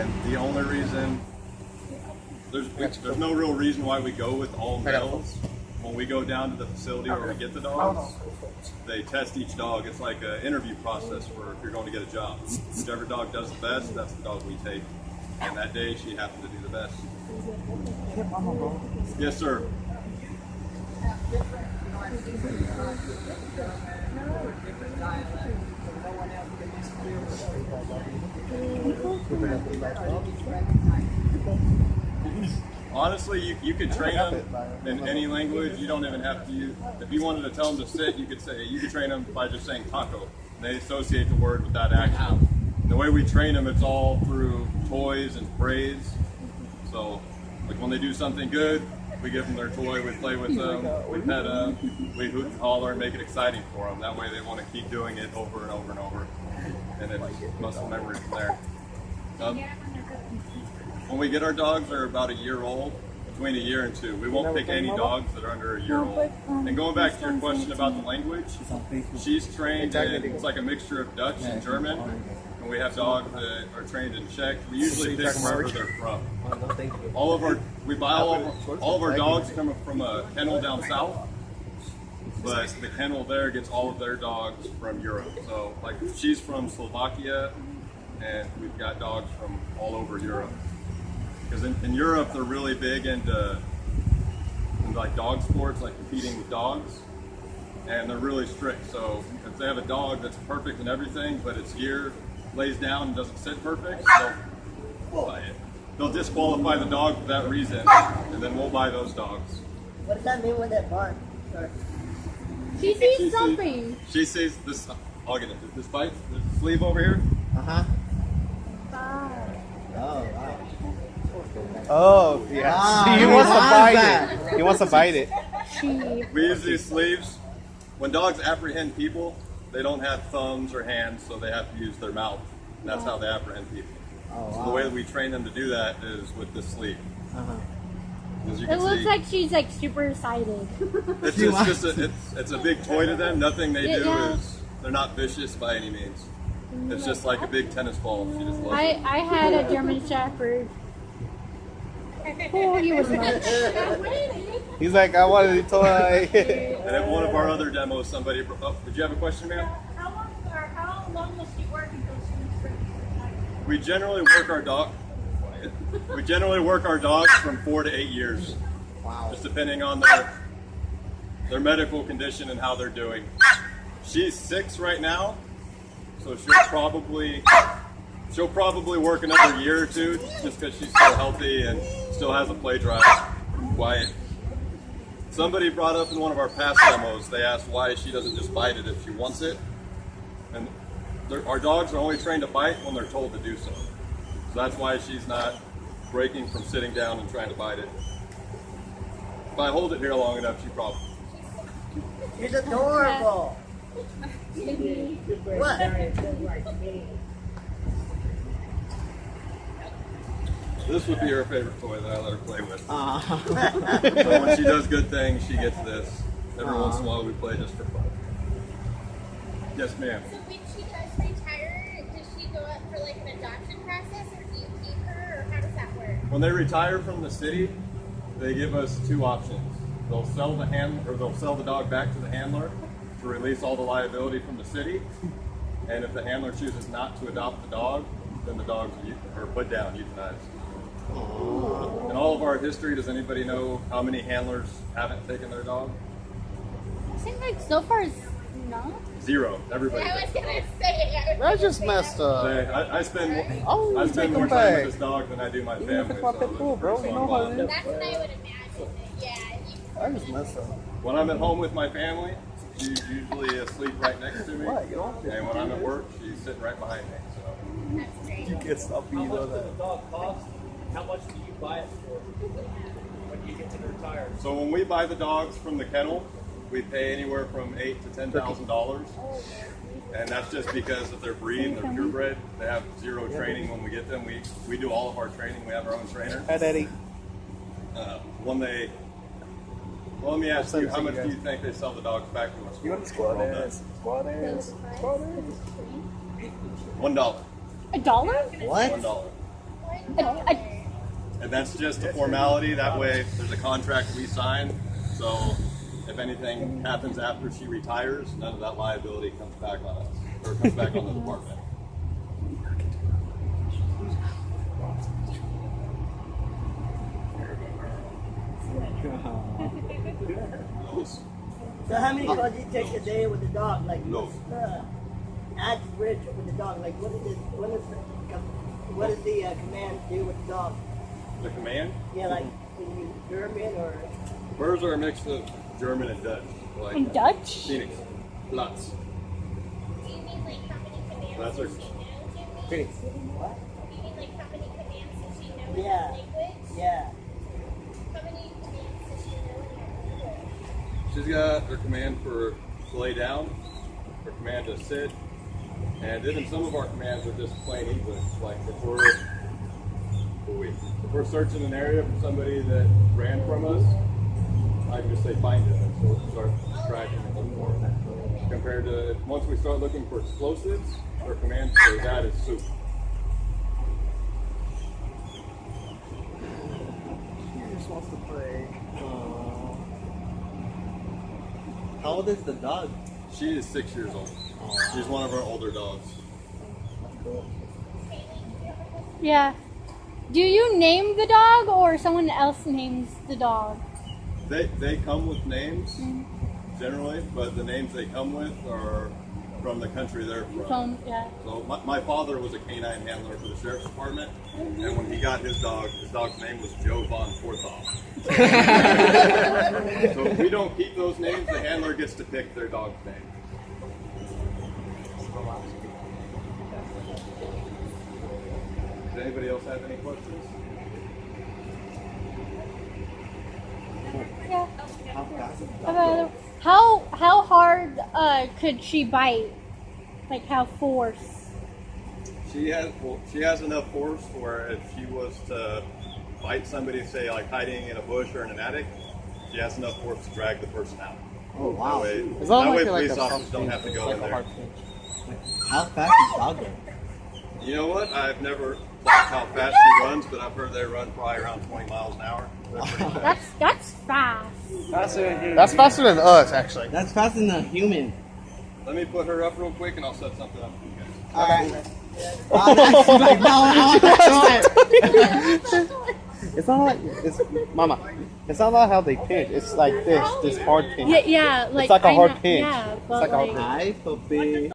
And the only reason, there's no real reason why we go with all males. When we go down to the facility where we get the dogs, they test each dog. It's like an interview process for if you're going to get a job. Whichever dog does the best, that's the dog we take. And that day, she happened to do the best. Yes, sir. Honestly, you could train them in any language. You don't even have to use, if you wanted to tell them to sit, you could train them by just saying taco. And they associate the word with that action. And the way we train them, it's all through toys and praise. So, like when they do something good, we give them their toy, we play with them, we pet them, we hoot and holler and make it exciting for them. That way they want to keep doing it over and over and over. And it's muscle memory from there. When we get our dogs, they're about a year old, between a year and 2. We won't pick any dogs that are under a year old. And going back to your question about the language, she's trained in, it's like a mixture of Dutch and German. And we have dogs that are trained in Czech. We usually pick wherever they're from. We buy all of our dogs come from a kennel down south, but the kennel there gets all of their dogs from Europe. So like she's from Slovakia, and we've got dogs from all over Europe. Because in Europe, they're really big into like dog sports, like competing with dogs, and they're really strict. So if they have a dog that's perfect in everything, but its ear lays down and doesn't sit perfect, they'll buy it. They'll disqualify the dog for that reason, and then we'll buy those dogs. What does that mean with that bark? She sees something. She sees this. I'll get it. This bite, this sleeve over here. Oh, wow. Oh, yeah. He wants to bite it. He wants to bite it. We use these sleeves. When dogs apprehend people, they don't have thumbs or hands, so they have to use their mouth. And that's how they apprehend people. So the way that we train them to do that is with this sleeve. As you can It looks see, like she's like super excited. it's a big toy to them. Nothing they do is, they're not vicious by any means. It's just like a big tennis ball. She just loves it. I had a German Shepherd. Oh, he was much. He's like, I wanted a toy. And at one of our other demos, somebody, did you have a question, ma'am? How long will she work until she's ready? We generally work our dogs from 4 to 8 years. Wow. Just depending on their medical condition and how they're doing. She's 6 right now, so she'll probably work another year or 2 just because she's so healthy and still has a play drive. Quiet. Somebody brought up in one of our past demos, they asked why she doesn't just bite it if she wants it. And our dogs are only trained to bite when they're told to do so. So that's why she's not breaking from sitting down and trying to bite it. If I hold it here long enough, she probably. She's adorable. What? This would be her favorite toy that I let her play with. So when she does good things, she gets this. Every once in a while we play just for fun. Yes, ma'am. So when she does retire, does she go up for like an adoption process, or do you keep her, or how does that work? When they retire from the city, they give us 2 options. They'll sell the dog back to the handler to release all the liability from the city. And if the handler chooses not to adopt the dog, then the dogs are put down, euthanized. In all of our history, does anybody know how many handlers haven't taken their dog? It seems like so far it's not. 0. Everybody. I was gonna say. That's just messed up. I spend take more him time back. with this dog than I do my Even if family. it's my pit bull, bro, you know how it is. That's what I would imagine. Yeah. I just messed up. When I'm at home with my family, she's usually asleep right next to me. What? You don't And when I'm at work, she's sitting right behind me. So. That's great. You get stuff, you How know much does that. the dog cost? How much do you buy it for when you get to retire? So when we buy the dogs from the kennel, we pay anywhere from $8,000 to $10,000, and that's just because of their breed and they're purebred. They have 0 training when we get them. We do all of our training. We have our own trainer. Hi, Daddy. Well, let me ask you, how much do you think they sell the dogs back to us? You want to squad dance? Squad dance. Squad dance. $1. $1? What? $1. And that's just a formality. That way, there's a contract we sign. So if anything happens after she retires, none of that liability comes back on us, or comes back on the department. So how many calls do you take a day with the dog? Like No. what's the average with the dog? Like what does the command do with the dog? The command? Yeah, like can you German or Hers are a mix of German and Dutch. Like In Dutch? Phoenix. Platz. Do you mean like how many commands That's her. does she know, Jimmy? Phoenix. what? Do you mean like how many commands does she know Yeah. in your language? Yeah. How many commands does she know in your language? She's got her command for to lay down, her command to sit, and even some of our commands are just plain English. Like if we're searching an area for somebody that ran from us, I can just say find it, and so we'll start tracking it. Compared to once we start looking for explosives, our command for that is soup. She just wants to play. How old is the dog? She is 6 years old. She's one of our older dogs. Yeah. Do you name the dog or someone else names the dog? They come with names generally, but the names they come with are from the country they're from. Yeah. So my father was a canine handler for the sheriff's department, and when he got his dog's name was Joe Von Forthoff. So if we don't keep those names, the handler gets to pick their dog's name. Does anybody else have any questions? Yeah. How fast is the How dog? about- How hard could she bite? Like how force? She has enough force where if she was to bite somebody, say like hiding in a bush or in an attic, she has enough force to drag the person out. Oh wow. That way, It's not that way like police a officers soft don't pinch, have to it's go like in a there. hard pinch. How fast is dog go? You know what? I've never watched how fast she runs, but I've heard they run probably around 20 miles an hour. They're pretty fast. That's fast. That's faster than us, actually. That's faster than a human. Let me put her up real quick and I'll set something up for you guys. Alright. That's like, no, I want that. It's not like it's Mama. It's not like how they pinch. It's like this hard pinch. Yeah, like It's like a I hard know- pinch. Yeah, It's but like a hard like, Hi, puppy.